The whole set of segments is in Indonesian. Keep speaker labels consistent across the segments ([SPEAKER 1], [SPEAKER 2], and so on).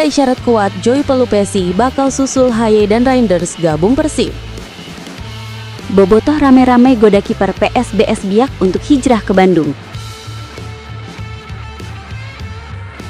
[SPEAKER 1] 3 isyarat kuat Joy Pelupesi bakal susul Haye dan Reinders gabung Persib.
[SPEAKER 2] Bobotoh rame-rame goda kiper PSBS Biak untuk hijrah ke Bandung.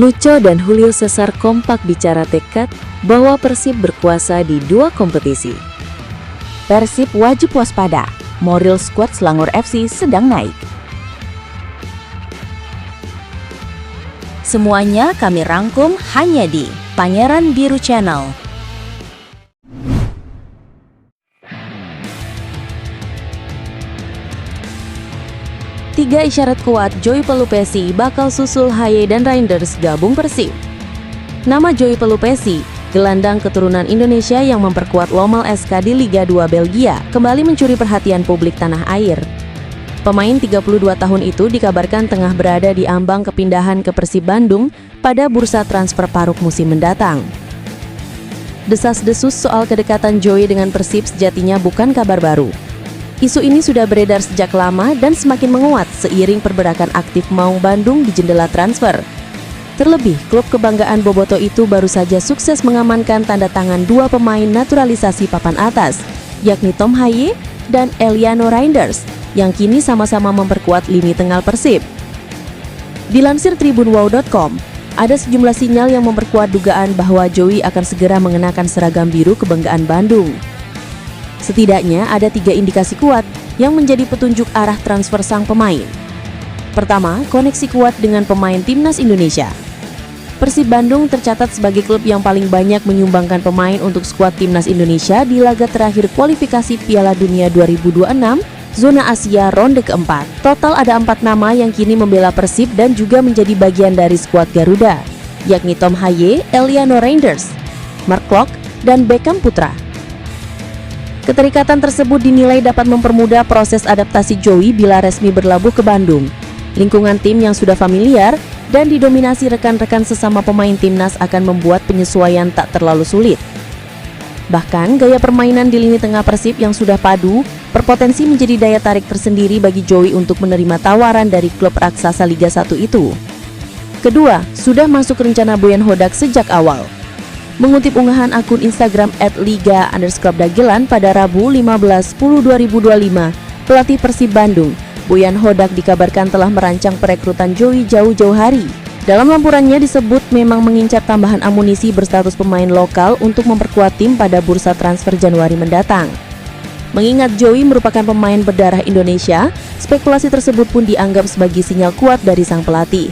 [SPEAKER 1] Nucho dan Julio Cesar kompak bicara tekad bahwa Persib berkuasa di 2 kompetisi. Persib wajib waspada, moral skuad Selangor FC sedang naik. Semuanya kami rangkum hanya di Pangeran Biru Channel. Tiga isyarat kuat Joy Pelupesi bakal susul Haye dan Reinders gabung Persib. Nama Joy Pelupesi, gelandang keturunan Indonesia yang memperkuat Lommel SK di Liga 2 Belgia, kembali mencuri perhatian publik tanah air. Pemain 32 tahun itu dikabarkan tengah berada di ambang kepindahan ke Persib Bandung pada bursa transfer Paruk musim mendatang. Desas-desus soal kedekatan Joy dengan Persib sejatinya bukan kabar baru. Isu ini sudah beredar sejak lama dan semakin menguat seiring pergerakan aktif Maung Bandung di jendela transfer. Terlebih, klub kebanggaan Bobotoh itu baru saja sukses mengamankan tanda tangan 2 pemain naturalisasi papan atas, yakni Tom Haye dan Eliano Reinders, yang kini sama-sama memperkuat lini tengah Persib. Dilansir tribunwow.com, ada sejumlah sinyal yang memperkuat dugaan bahwa Joy akan segera mengenakan seragam biru kebanggaan Bandung. Setidaknya ada 3 indikasi kuat yang menjadi petunjuk arah transfer sang pemain. Pertama, koneksi kuat dengan pemain timnas Indonesia. Persib Bandung tercatat sebagai klub yang paling banyak menyumbangkan pemain untuk skuad timnas Indonesia di laga terakhir kualifikasi Piala Dunia 2026 Zona Asia ronde keempat. Total ada 4 nama yang kini membela Persib dan juga menjadi bagian dari skuad Garuda, yakni Tom Haye, Eliano Reinders, Mark Klok, dan Beckham Putra. Keterikatan tersebut dinilai dapat mempermudah proses adaptasi Joy bila resmi berlabuh ke Bandung. Lingkungan tim yang sudah familiar dan didominasi rekan-rekan sesama pemain timnas akan membuat penyesuaian tak terlalu sulit. Bahkan, gaya permainan di lini tengah Persib yang sudah padu berpotensi menjadi daya tarik tersendiri bagi Joy untuk menerima tawaran dari klub raksasa Liga 1 itu. Kedua, sudah masuk rencana Boyan Hodak sejak awal. Mengutip unggahan akun Instagram @liga_dagelan pada Rabu 15/10/2025, pelatih Persib Bandung, Boyan Hodak dikabarkan telah merancang perekrutan Joy jauh-jauh hari. Dalam lampurannya disebut memang mengincar tambahan amunisi berstatus pemain lokal untuk memperkuat tim pada bursa transfer Januari mendatang. Mengingat Joy merupakan pemain berdarah Indonesia, spekulasi tersebut pun dianggap sebagai sinyal kuat dari sang pelatih.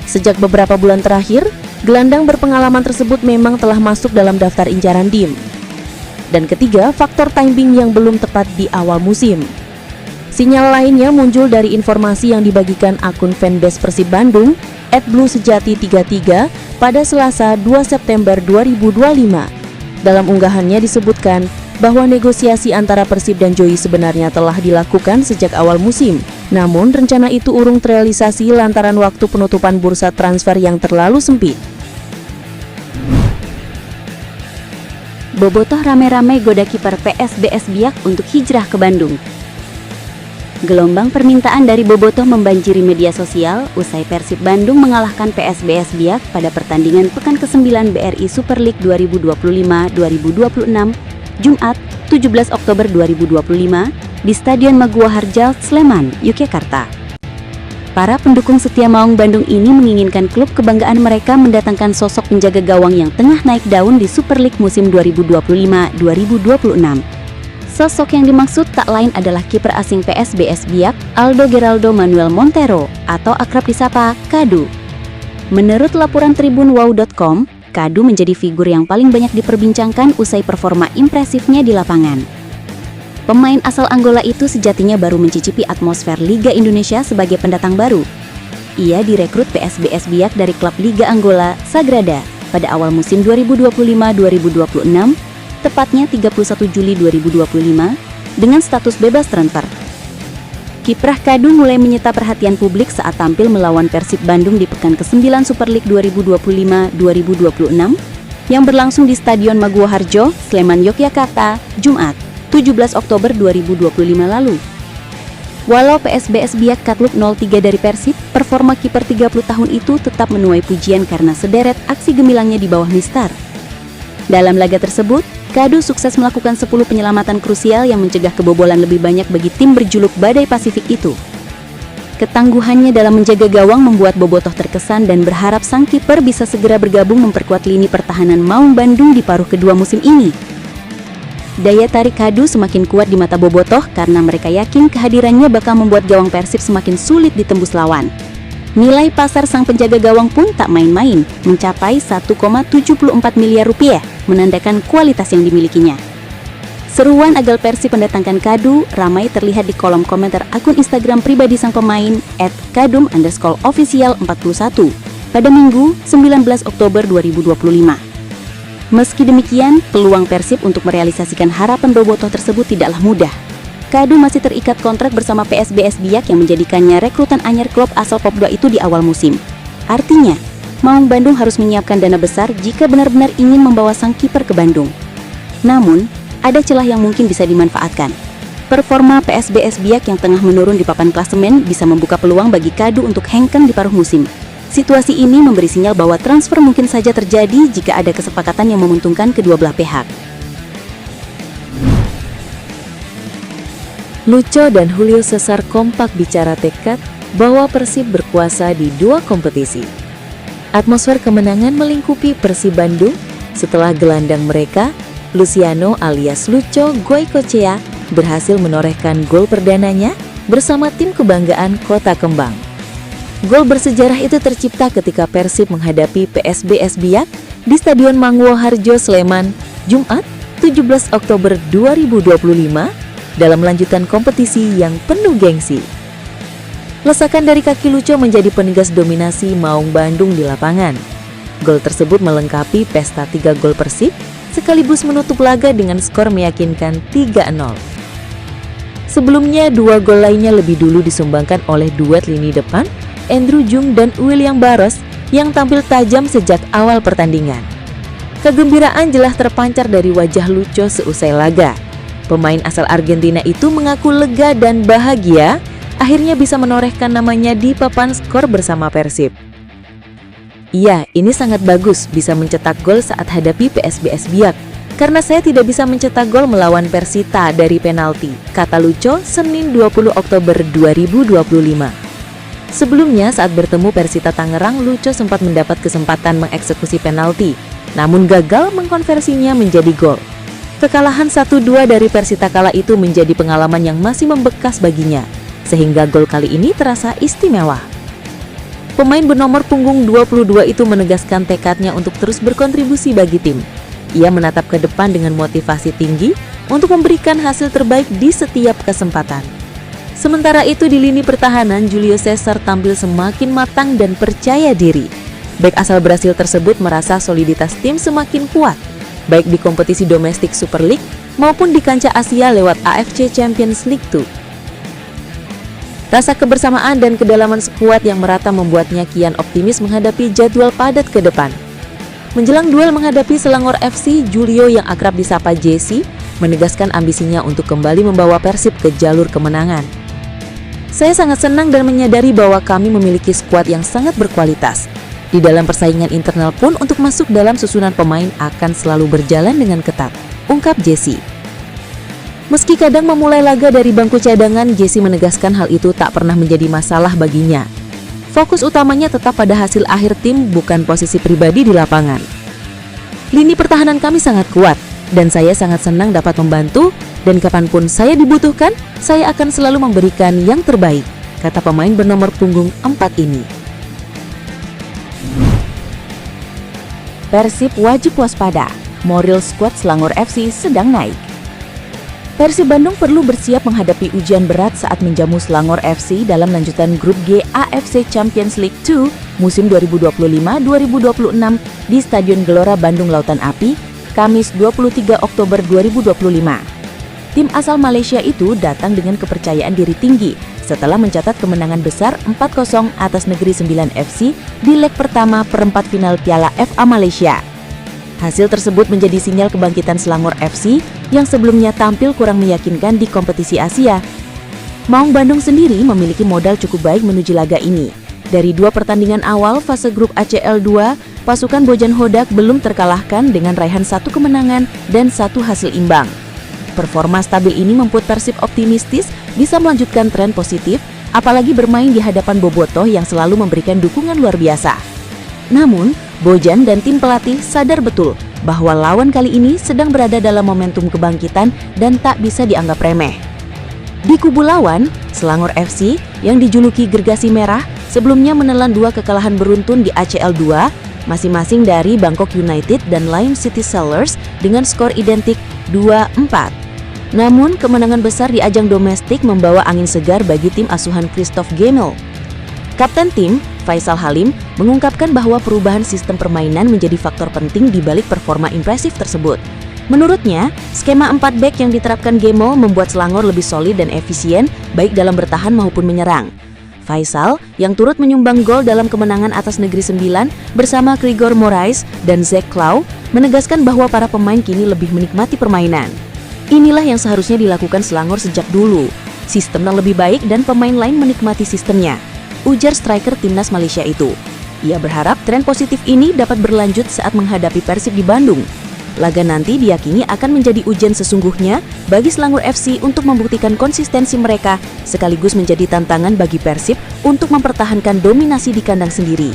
[SPEAKER 1] Sejak beberapa bulan terakhir, gelandang berpengalaman tersebut memang telah masuk dalam daftar incaran DIM. Dan ketiga, faktor timing yang belum tepat di awal musim. Sinyal lainnya muncul dari informasi yang dibagikan akun fanbase Persib Bandung @bluesejati33 pada Selasa 2 September 2025. Dalam unggahannya disebutkan bahwa negosiasi antara Persib dan Joy sebenarnya telah dilakukan sejak awal musim. Namun rencana itu urung terrealisasi lantaran waktu penutupan bursa transfer yang terlalu sempit.
[SPEAKER 2] Bobotoh rame-rame goda kiper PSBS Biak untuk hijrah ke Bandung. Gelombang permintaan dari Bobotoh membanjiri media sosial usai Persib Bandung mengalahkan PSBS Biak pada pertandingan pekan ke-9 BRI Super League 2025-2026 Jumat 17 Oktober 2025 di Stadion Maguwo Harjal, Sleman, Yogyakarta. Para pendukung setia Maung Bandung ini menginginkan klub kebanggaan mereka mendatangkan sosok penjaga gawang yang tengah naik daun di Super League musim 2025-2026. Sosok yang dimaksud tak lain adalah kiper asing PSBS Biak, Aldo Geraldo Manuel Montero, atau akrab disapa Kadu. Menurut laporan tribunwow.com, Kadu menjadi figur yang paling banyak diperbincangkan usai performa impresifnya di lapangan. Pemain asal Angola itu sejatinya baru mencicipi atmosfer Liga Indonesia sebagai pendatang baru. Ia direkrut PSBS Biak dari klub Liga Angola, Sagrada, pada awal musim 2025-2026, tepatnya 31 Juli 2025, dengan status bebas transfer. Kiprah Kadu mulai menyita perhatian publik saat tampil melawan Persib Bandung di pekan ke-9 Super League 2025-2026 yang berlangsung di Stadion Maguwo Harjo, Sleman, Yogyakarta, Jumat, 17 Oktober 2025 lalu. Walau PSBS Biak Katluk 03 dari Persib, performa kiper 30 tahun itu tetap menuai pujian karena sederet aksi gemilangnya di bawah Mistar. Dalam laga tersebut, Kadu sukses melakukan 10 penyelamatan krusial yang mencegah kebobolan lebih banyak bagi tim berjuluk Badai Pasifik itu. Ketangguhannya dalam menjaga gawang membuat Bobotoh terkesan dan berharap sang kiper bisa segera bergabung memperkuat lini pertahanan Maung Bandung di paruh kedua musim ini. Daya tarik Kadu semakin kuat di mata Bobotoh karena mereka yakin kehadirannya bakal membuat gawang Persib semakin sulit ditembus lawan. Nilai pasar sang penjaga gawang pun tak main-main, mencapai 1,74 miliar rupiah, menandakan kualitas yang dimilikinya. Seruan agar Persib mendatangkan Kadu ramai terlihat di kolom komentar akun Instagram pribadi sang pemain @kadum_official41 pada Minggu 19 Oktober 2025. Meski demikian, peluang Persib untuk merealisasikan harapan Bobotoh tersebut tidaklah mudah. Kadu masih terikat kontrak bersama PSBS Biak yang menjadikannya rekrutan anyar klub asal Popda itu di awal musim. Artinya, Maung Bandung harus menyiapkan dana besar jika benar-benar ingin membawa sang kiper ke Bandung. Namun, ada celah yang mungkin bisa dimanfaatkan. Performa PSBS Biak yang tengah menurun di papan klasemen bisa membuka peluang bagi Kadu untuk hengkang di paruh musim. Situasi ini memberi sinyal bahwa transfer mungkin saja terjadi jika ada kesepakatan yang menguntungkan kedua belah pihak.
[SPEAKER 1] Lucho dan Julio Cesar kompak bicara tekad bahwa Persib berkuasa di dua kompetisi. Atmosfer kemenangan melingkupi Persib Bandung setelah gelandang mereka, Luciano alias Lucho Goicoechea, berhasil menorehkan gol perdananya bersama tim kebanggaan Kota Kembang. Gol bersejarah itu tercipta ketika Persib menghadapi PSBS Biak di Stadion Mangwo Harjo, Sleman, Jumat 17 Oktober 2025 dalam lanjutan kompetisi yang penuh gengsi. Lesakan dari kaki Lucho menjadi penegas dominasi Maung Bandung di lapangan. Gol tersebut melengkapi pesta 3 gol Persib sekaligus menutup laga dengan skor meyakinkan 3-0. Sebelumnya, 2 gol lainnya lebih dulu disumbangkan oleh duet lini depan Andrew Jung dan William Barros yang tampil tajam sejak awal pertandingan. Kegembiraan jelas terpancar dari wajah Lucho seusai laga. Pemain asal Argentina itu mengaku lega dan bahagia akhirnya bisa menorehkan namanya di papan skor bersama Persib. Iya, ini sangat bagus bisa mencetak gol saat hadapi PSBS Biak, karena saya tidak bisa mencetak gol melawan Persita dari penalti, kata Lucho Senin 20 Oktober 2025. Sebelumnya saat bertemu Persita Tangerang, Lucho sempat mendapat kesempatan mengeksekusi penalti, namun gagal mengkonversinya menjadi gol. Kekalahan 1-2 dari Persita kala itu menjadi pengalaman yang masih membekas baginya, sehingga gol kali ini terasa istimewa. Pemain bernomor punggung 22 itu menegaskan tekadnya untuk terus berkontribusi bagi tim. Ia menatap ke depan dengan motivasi tinggi untuk memberikan hasil terbaik di setiap kesempatan. Sementara itu di lini pertahanan, Julio Cesar tampil semakin matang dan percaya diri. Bek asal Brasil tersebut merasa soliditas tim semakin kuat, baik di kompetisi domestik Super League maupun di kancah Asia lewat AFC Champions League 2. Rasa kebersamaan dan kedalaman skuad yang merata membuatnya kian optimis menghadapi jadwal padat ke depan. Menjelang duel menghadapi Selangor FC, Julio yang akrab disapa Jesse menegaskan ambisinya untuk kembali membawa Persib ke jalur kemenangan. Saya sangat senang dan menyadari bahwa kami memiliki skuad yang sangat berkualitas. Di dalam persaingan internal pun untuk masuk dalam susunan pemain akan selalu berjalan dengan ketat, ungkap Jesse. Meski kadang memulai laga dari bangku cadangan, Jesse menegaskan hal itu tak pernah menjadi masalah baginya. Fokus utamanya tetap pada hasil akhir tim, bukan posisi pribadi di lapangan. Lini pertahanan kami sangat kuat, dan saya sangat senang dapat membantu, dan kapanpun saya dibutuhkan, saya akan selalu memberikan yang terbaik, kata pemain bernomor punggung 4 ini.
[SPEAKER 2] Persib wajib waspada, moral skuad Selangor FC sedang naik. Persib Bandung perlu bersiap menghadapi ujian berat saat menjamu Selangor FC dalam lanjutan grup G AFC Champions League 2 musim 2025-2026 di Stadion Gelora Bandung Lautan Api, Kamis 23 Oktober 2025. Tim asal Malaysia itu datang dengan kepercayaan diri tinggi setelah mencatat kemenangan besar 4-0 atas Negeri Sembilan FC di leg pertama perempat final Piala FA Malaysia. Hasil tersebut menjadi sinyal kebangkitan Selangor FC yang sebelumnya tampil kurang meyakinkan di kompetisi Asia.
[SPEAKER 1] Maung Bandung sendiri memiliki modal cukup baik menuju laga ini. Dari 2 pertandingan awal fase grup ACL 2, pasukan Bojan Hodak belum terkalahkan dengan raihan 1 kemenangan dan 1 hasil imbang. Performa stabil ini membuat Persib optimistis bisa melanjutkan tren positif, apalagi bermain di hadapan Bobotoh yang selalu memberikan dukungan luar biasa. Namun, Bojan dan tim pelatih sadar betul bahwa lawan kali ini sedang berada dalam momentum kebangkitan dan tak bisa dianggap remeh. Di kubu lawan, Selangor FC yang dijuluki Gergasi Merah sebelumnya menelan 2 kekalahan beruntun di ACL 2, masing-masing dari Bangkok United dan Lime City Sellers dengan skor identik 2-4. Namun, kemenangan besar di ajang domestik membawa angin segar bagi tim asuhan Christophe Gemel. Kapten tim, Faisal Halim, mengungkapkan bahwa perubahan sistem permainan menjadi faktor penting di balik performa impresif tersebut. Menurutnya, skema 4 back yang diterapkan Gemel membuat Selangor lebih solid dan efisien baik dalam bertahan maupun menyerang. Faisal, yang turut menyumbang gol dalam kemenangan atas Negeri 9 bersama Krigor Moraes dan Zach Clough, menegaskan bahwa para pemain kini lebih menikmati permainan. Inilah yang seharusnya dilakukan Selangor sejak dulu. Sistem yang lebih baik dan pemain lain menikmati sistemnya, ujar striker timnas Malaysia itu. Ia berharap tren positif ini dapat berlanjut saat menghadapi Persib di Bandung. Laga nanti diyakini akan menjadi ujian sesungguhnya bagi Selangor FC untuk membuktikan konsistensi mereka, sekaligus menjadi tantangan bagi Persib untuk mempertahankan dominasi di kandang sendiri.